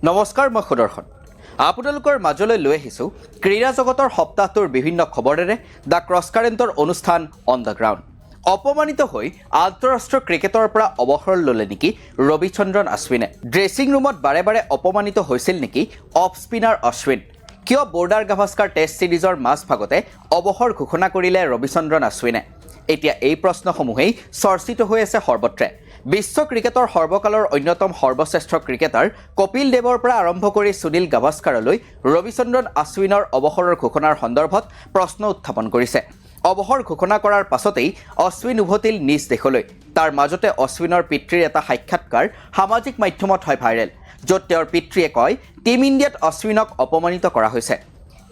নমস্কাৰ, মই সুদৰ্শন। আপোনালোকৰ মাজলৈ লৈ আহিছোঁ ক্ৰীড়া জগতৰ সপ্তাহটোৰ বিভিন্ন খবৰেৰে দ্য ক্ৰছ কাৰেণ্টৰ অনুষ্ঠান অন দ্য গ্ৰাউণ্ড। অপমানিত হৈ আন্তঃৰাষ্ট্ৰীয় ক্ৰিকেটৰ পৰা অৱসৰ ল'লে নেকি ৰবিচন্দ্ৰন অশ্বিনে? ড্ৰেছিং ৰুমত বাৰে বাৰে অপমানিত হৈছিল নেকি অফ স্পিনাৰ অশ্বিন? কিয় বৰ্ডাৰ গাভাস্কাৰ টেষ্ট ছিৰিজৰ মাজভাগতে অৱসৰ ঘোষণা কৰিলে ৰবিচন্দ্ৰন অশ্বিনে? এতিয়া এই প্ৰশ্নসমূহেই চৰ্চিত হৈ আছে সৰ্বত্ৰে। বিশ্ব ক্ৰিকেটৰ সৰ্বকালৰ অন্যতম সৰ্বশ্ৰেষ্ঠ ক্ৰিকেটাৰ কপিল দেৱৰ পৰা আৰম্ভ কৰি সুনীল গাভাস্কাৰলৈ ৰবিচন্দ্ৰন অশ্বিনৰ অৱসৰৰ ঘোষণাৰ সন্দৰ্ভত প্ৰশ্ন উত্থাপন কৰিছে। অৱসৰ ঘোষণা কৰাৰ পাছতেই অশ্বিন উভতিল নিজ দেশলৈ। তাৰ মাজতে অশ্বিনৰ পিতৃৰ এটা সাক্ষাৎকাৰ সামাজিক মাধ্যমত হয় ভাইৰেল, য'ত তেওঁৰ পিতৃয়ে কয় টিম ইণ্ডিয়াত অশ্বিনক অপমানিত কৰা হৈছে।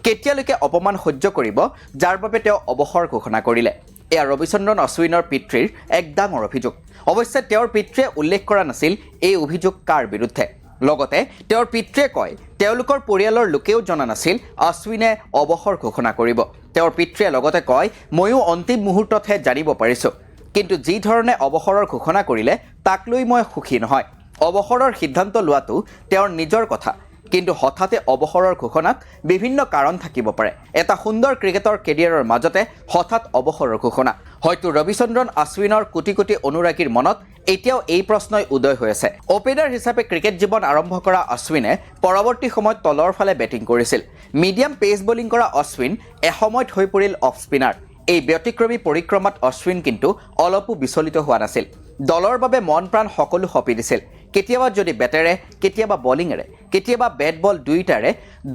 কেতিয়ালৈকে অপমান সহ্য কৰিব, যাৰ বাবে তেওঁ অৱসৰ ঘোষণা কৰিলে? এয়া ৰবিচন্দ্ৰন অশ্বিনৰ পিতৃৰ এক ডাঙৰ অভিযোগ। অৱশ্যে তেওঁৰ পিতৃয়ে উল্লেখ কৰা নাছিল এই অভিযোগ কাৰ বিৰুদ্ধে। লগতে তেওঁৰ পিতৃয়ে কয় তেওঁলোকৰ পৰিয়ালৰ লোকেও জনা নাছিল অশ্বিনে অৱসৰ ঘোষণা কৰিব। তেওঁৰ পিতৃয়ে লগতে কয় ময়ো অন্তিম মুহূৰ্ততহে জানিব পাৰিছোঁ, কিন্তু যি ধৰণে অৱসৰৰ ঘোষণা কৰিলে তাক লৈ মই সুখী নহয়। অৱসৰৰ সিদ্ধান্ত লোৱাটো তেওঁৰ নিজৰ কথা, কিন্তু হঠাতে অৱসৰৰ ঘোষণাত বিভিন্ন কাৰণ থাকিব পাৰে। এটা সুন্দৰ ক্ৰিকেটৰ কেৰিয়াৰৰ মাজতে হঠাৎ অৱসৰৰ ঘোষণা। হয়তো ৰবিচন্দ্ৰন অশ্বিনৰ কোটি কোটি অনুৰাগীৰ মনত এতিয়াও এই প্ৰশ্নই উদয় হৈ আছে। অপেনাৰ হিচাপে ক্ৰিকেট জীৱন আৰম্ভ কৰা অশ্বিনে পৰৱৰ্তী সময়ত তলৰ ফালে বেটিং কৰিছিল। মিডিয়াম পেচ বলিং কৰা অশ্বিন এসময়ত হৈ পৰিল অফ স্পিনাৰ। এই ব্যতিক্ৰমী পৰিক্ৰমাত অশ্বিন কিন্তু অলপো বিচলিত হোৱা নাছিল। দলৰ বাবে মন প্ৰাণ সকলো সঁপি দিছিল। কেতিয়াবা যদি বেটেৰে, কেতিয়াবা বলিঙেৰে, কেতিয়াবা বেট বল দুয়োটাৰে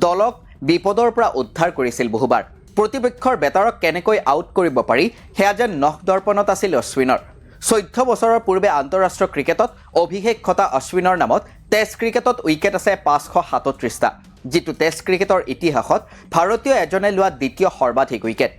দলক বিপদৰ পৰা উদ্ধাৰ কৰিছিল বহুবাৰ। প্ৰতিপক্ষৰ বেটাৰক কেনেকৈ আউট কৰিব পাৰি সেয়া যেন নখ দৰ্পণত আছিল অশ্বিনৰ। 14 বছৰৰ পূৰ্বে আন্তঃৰাষ্ট্ৰীয় ক্ৰিকেটত অভিষেক ঘটা অশ্বিনৰ নামত টেষ্ট ক্ৰিকেটত উইকেট আছে 537টা, যিটো টেষ্ট ক্ৰিকেটৰ ইতিহাসত ভাৰতীয় এজনে লোৱা দ্বিতীয় সৰ্বাধিক উইকেট।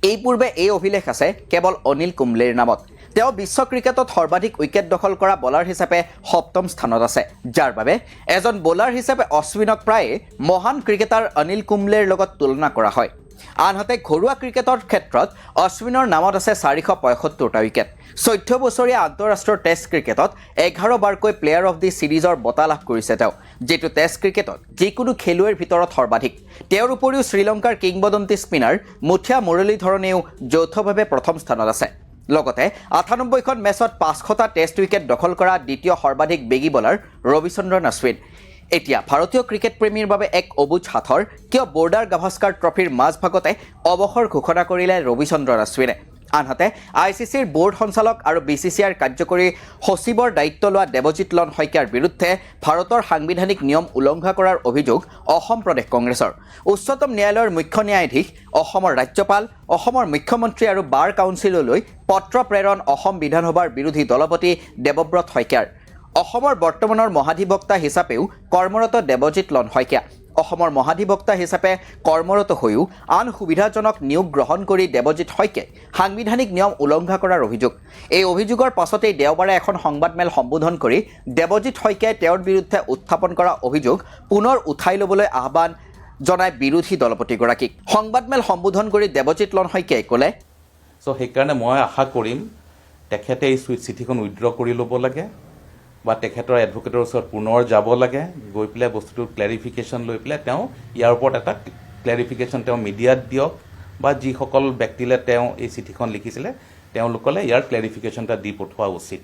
এই পূৰ্বে এই অভিলেখ আছে কেৱল অনিল কুম্বলেৰ নামত। তেওঁ বিশ্ব ক্ৰিকেটত সৰ্বাধিক উইকেট দখল কৰা বলাৰ হিচাপে 7ম স্থানত আছে, যাৰ বাবে এজন বলাৰ হিচাপে অশ্বিনক প্ৰায়ে মহান ক্ৰিকেটাৰ অনিল কুম্বলেৰ লগত তুলনা কৰা হয়। আনহাতে ঘৰুৱা ক্ৰিকেটৰ ক্ষেত্ৰত অশ্বিনৰ নামত আছে 475টা উইকেট। 14 বছৰীয়া আন্তঃৰাষ্ট্ৰীয় টেষ্ট ক্ৰিকেটত 11 বাৰকৈ প্লেয়াৰ অফ দি ছিৰিজৰ বঁটা লাভ কৰিছে তেওঁ, যিটো টেষ্ট ক্ৰিকেটত যিকোনো খেলুৱৈৰ ভিতৰত সৰ্বাধিক। তেওঁৰ উপৰিও শ্ৰীলংকাৰ কিংবদন্তি স্পিনাৰ মুথিয়া মুৰলীধৰণেও যৌথভাৱে প্ৰথম স্থানত আছে। লগতে 98খন মেচত 500টা টেষ্ট উইকেট দখল কৰা দ্বিতীয় সৰ্বাধিক বেগী বলাৰ ৰবিচন্দ্ৰন অশ্বিন। এতিয়া ভাৰতীয় ক্ৰিকেট প্ৰেমীৰ বাবে এক অবুজ সাঁথৰ, কিয় বৰ্ডাৰ গাভাস্কাৰ ট্ৰফিৰ মাজভাগতে অৱসৰ ঘোষণা কৰিলে ৰবিচন্দ্ৰন অশ্বিনে। আনহাতে ICCৰ বোৰ্ড সঞ্চালক আৰু BCCIৰ কাৰ্যকৰী সচিবৰ দায়িত্ব লোৱা দেৱজিৎ লন শইকীয়াৰ বিৰুদ্ধে ভাৰতৰ সাংবিধানিক নিয়ম উলংঘা কৰাৰ অভিযোগ অসম প্ৰদেশ কংগ্ৰেছৰ। উচ্চতম ন্যায়ালয়ৰ মুখ্য ন্যায়াধীশ, অসমৰ ৰাজ্যপাল, অসমৰ মুখ্যমন্ত্ৰী আৰু বাৰ কাউন্সিললৈ পত্ৰ প্ৰেৰণ অসম বিধানসভাৰ বিৰোধী দলপতি দেৱব্ৰত শইকীয়াৰ। অসমৰ বৰ্তমানৰ মহাধিবক্তা হিচাপেও কৰ্মৰত দেৱজিৎ লন শইকীয়া। অসমৰ মহাধিবক্তা হিচাপে কৰ্মৰত হৈও আন সুবিধাজনক নিয়োগ গ্ৰহণ কৰি দেৱজিৎ শইকীয়াই সাংবিধানিক নিয়ম উলংঘা কৰাৰ অভিযোগ। এই অভিযোগৰ পাছতেই দেওবাৰে এখন সংবাদমেল সম্বোধন কৰি দেৱজিৎ শইকীয়াই তেওঁৰ বিৰুদ্ধে উত্থাপন কৰা অভিযোগ পুনৰ উঠাই ল'বলৈ আহ্বান জনায় বিৰোধী দলপতিগৰাকীক। সংবাদমেল সম্বোধন কৰি দেৱজিৎ লন শইকীয়াই ক'লে, সেইকাৰণে মই আশা কৰিম তেখেতে এই চিঠিখন উইথড্ৰ কৰি ল'ব লাগে বা তেখেতৰ এডভকেটৰ ওচৰত পুনৰ যাব লাগে, গৈ পেলাই বস্তুটোৰ ক্লেৰিফিকেশ্যন লৈ পেলাই তেওঁ ইয়াৰ ওপৰত এটা ক্লেৰিফিকেশ্যন তেওঁ মিডিয়াত দিয়ক, বা যিসকল ব্যক্তিলে তেওঁ এই চিঠিখন লিখিছিলে তেওঁলোকলে ইয়াৰ ক্লেৰিফিকেশ্যন এটা দি পঠোৱা উচিত।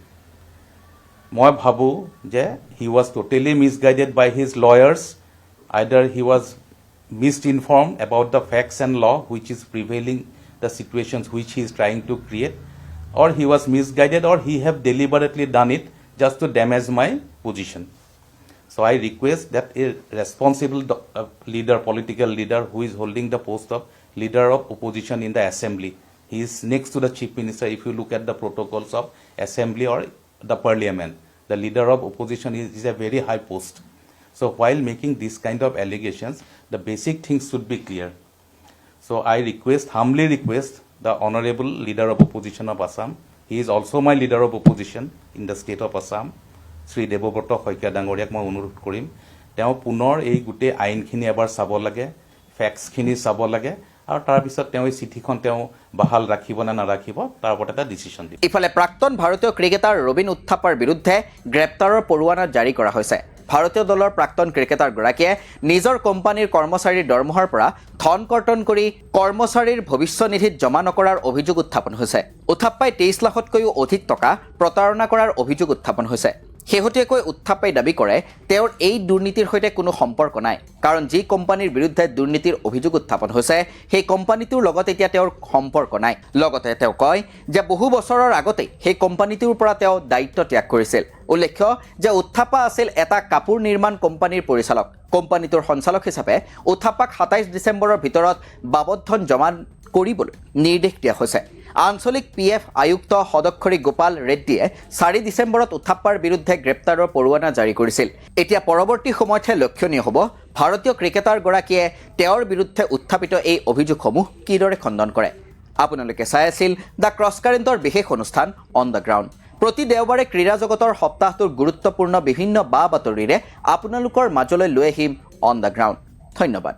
মই ভাবোঁ যে he was totally misguided by his lawyers, either he was misinformed about the facts and law which is prevailing, the situations which he is trying to create, or he was misguided, or he have deliberately done it just to damage my position. So I request that a responsible leader, political leader who is holding the post of leader of opposition in the assembly, he is next to the chief minister. If you look at the protocols of assembly or the parliament, the leader of opposition is a very high post. So while making this kind of allegations, the basic things should be clear. So I humbly request the honorable leader of opposition of Assam, he is also my leader of opposition in the state of Assam, Shri Debabrata Saikia ডাঙৰীয়াক মই অনুৰোধ কৰিম, তেওঁ পুনৰ এই গোটেই আইনখিনি এবাৰ চাব লাগে, ফেক্টছখিনি চাব লাগে, আৰু তাৰপিছত তেওঁ এই চিঠিখন তেওঁ বাহাল ৰাখিব নে নাৰাখিব তাৰ ওপৰত এটা ডিচিশ্যন দিব। ইফালে প্ৰাক্তন ভাৰতীয় ক্ৰিকেটাৰ ৰবীন উত্থাপাৰ বিৰুদ্ধে গ্ৰেপ্তাৰৰ পৰোৱানা জাৰি কৰা হৈছে। ভাৰতীয় দলৰ প্ৰাক্তন ক্ৰিকেটাৰগৰাকীয়ে নিজৰ কোম্পানীৰ কৰ্মচাৰীৰ দৰমহাৰ পৰা ধন কৰ্তন কৰি কৰ্মচাৰীৰ ভৱিষ্যনিধিত জমা নকৰাৰ অভিযোগ উত্থাপন হৈছে। উত্থাপ্পাই 23 লাখতকৈও অধিক টকা প্ৰতাৰণা কৰাৰ অভিযোগ উত্থাপন হৈছে। শেহতীয়াকৈ উত্থাপ্পাই দাবী কৰে তেওঁৰ এই দুৰ্নীতিৰ সৈতে কোনো সম্পৰ্ক নাই, কাৰণ যি কোম্পানীৰ বিৰুদ্ধে দুৰ্নীতিৰ অভিযোগ উত্থাপন হৈছে সেই কোম্পানীটোৰ লগত এতিয়া তেওঁৰ সম্পৰ্ক নাই। লগতে তেওঁ কয় যে বহু বছৰৰ আগতেই সেই কোম্পানীটোৰ পৰা তেওঁ দায়িত্ব ত্যাগ কৰিছিল। উল্লেখ্য যে উত্থাপ্পা আছিল এটা কাপোৰ নিৰ্মাণ কোম্পানীৰ পৰিচালক। কোম্পানীটোৰ সঞ্চালক হিচাপে উত্থাপ্পাক 27 ডিচেম্বৰৰ ভিতৰত বাবদ ধন জমা কৰিবলৈ নিৰ্দেশ দিয়া হৈছে। আঞ্চলিক PF আয়ুক্ত সদক্ষৰী গোপাল ৰেড্ডীয়ে 4 ডিচেম্বৰত উত্থাপ্পাৰ বিৰুদ্ধে গ্ৰেপ্তাৰৰ পৰোৱানা জাৰি কৰিছিল। এতিয়া পৰৱৰ্তী সময়তহে লক্ষণীয় হ'ব ভাৰতীয় ক্ৰিকেটাৰগৰাকীয়ে তেওঁৰ বিৰুদ্ধে উত্থাপিত এই অভিযোগসমূহ কিদৰে খণ্ডন কৰে। আপোনালোকে চাই আছিল দ্য ক্ৰছ কাৰেণ্টৰ বিশেষ অনুষ্ঠান অন দ্য গ্ৰাউণ্ড। প্ৰতি দেওবাৰে ক্ৰীড়া জগতৰ সপ্তাহটোৰ গুৰুত্বপূৰ্ণ বিভিন্ন বা বাতৰিৰে আপোনালোকৰ মাজলৈ লৈ আহিম অন দ্য গ্ৰাউণ্ড। ধন্যবাদ।